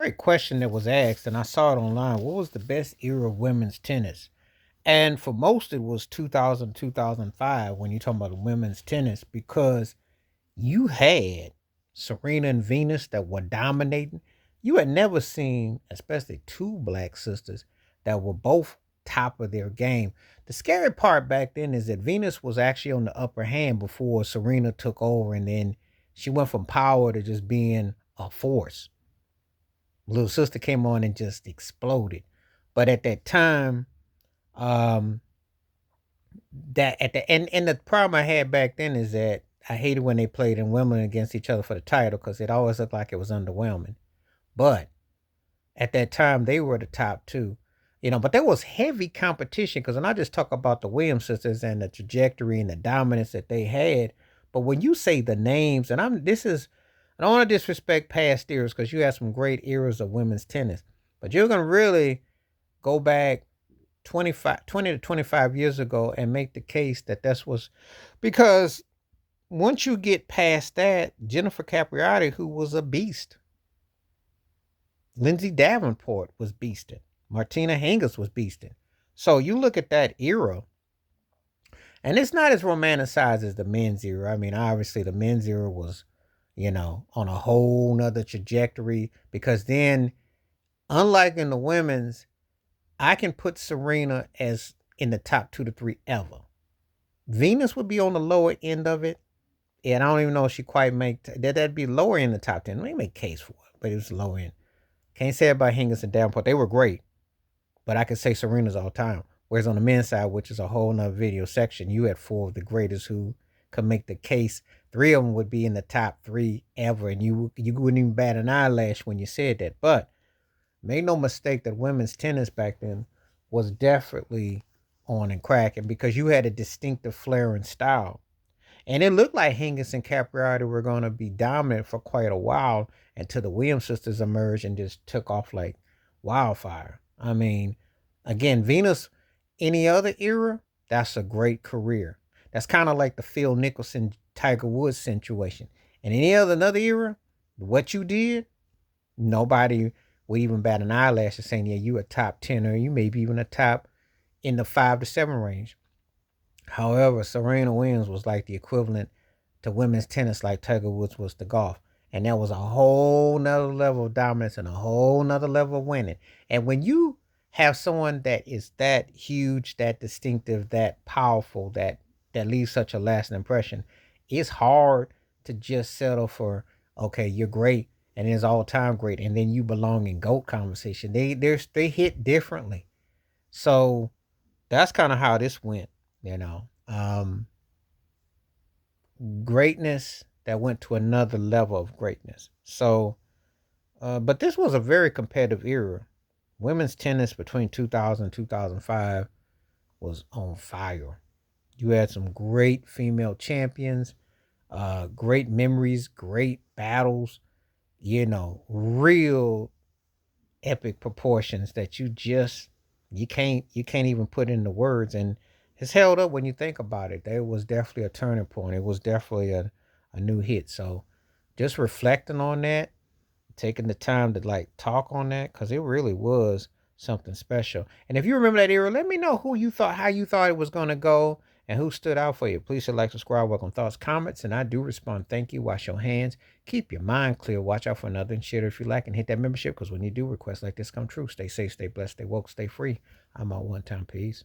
Great question that was asked, and I saw it online. What was the best era of women's tennis? And for most, it was 2000, 2005 when you're talking about women's tennis because you had Serena and Venus that were dominating. You had never seen, especially two black sisters that were both top of their game. The scary part back then is that Venus was actually on the upper hand before Serena took over, and then she went from power to just being a force. Little sister came on and just exploded. But at that time, um, that at the and the problem I had back then is that I hated when they played in women against each other for the title because it always looked like it was underwhelming. But at that time, they were the top two, but there was heavy competition because when I just talk about the Williams sisters and the trajectory and the dominance that they had, but when you say the names, and I don't want to disrespect past eras because you had some great eras of women's tennis, but you're gonna really go back 20 to 25 years ago and make the case that that's was because once you get past that, Jennifer Capriati, who was a beast, Lindsay Davenport was beasting, Martina Hingis was beasting. So you look at that era, and it's not as romanticized as the men's era. I mean, obviously the men's era was, on a whole nother trajectory because then, unlike in the women's, I can put Serena as in the top two to three ever. Venus would be on the lower end of it, and I don't even know if she quite that'd be lower in the top 10. Let me make case for it, but it was low end. Can't say it about Hingis and Davenport. They were great, but I could say Serena's all time. Whereas on the men's side, which is a whole nother video section, you had four of the greatest who could make the case. Three of them would be in the top three ever, and you wouldn't even bat an eyelash when you said that. But make no mistake that women's tennis back then was definitely on and cracking because you had a distinctive flair and style. And it looked like Hingis and Capriati were going to be dominant for quite a while until the Williams sisters emerged and just took off like wildfire. I mean, again, Venus, any other era, that's a great career. That's kind of like the Phil Nicholson, Tiger Woods situation. And any other another era, what you did, nobody would even bat an eyelash and saying, yeah, you a top 10 or you maybe even a top in the 5 to 7 range. However, Serena Williams was like the equivalent to women's tennis, like Tiger Woods was to golf. And that was a whole nother level of dominance and a whole nother level of winning. And when you have someone that is that huge, that distinctive, that powerful, that leaves such a lasting impression, it's hard to just settle for, okay, you're great and it's all time great, and then you belong in GOAT conversation. They hit differently. So that's kind of how this went, you know. Greatness that went to another level of greatness. So, but this was a very competitive era. Women's tennis between 2000 and 2005 was on fire. You had some great female champions, great memories, great battles, real epic proportions that you can't even put into words, and it's held up when you think about it. There was definitely a turning point. It was definitely a new hit. So just reflecting on that, taking the time to like talk on that, because it really was something special. And if you remember that era, let me know how you thought it was gonna go and who stood out for you. Please hit like, subscribe, welcome thoughts, comments, and I do respond. Thank you. Wash your hands. Keep your mind clear. Watch out for another and share it if you like, and hit that membership because when you do requests like this come true, stay safe, stay blessed, stay woke, stay free. I'm out one time. Peace.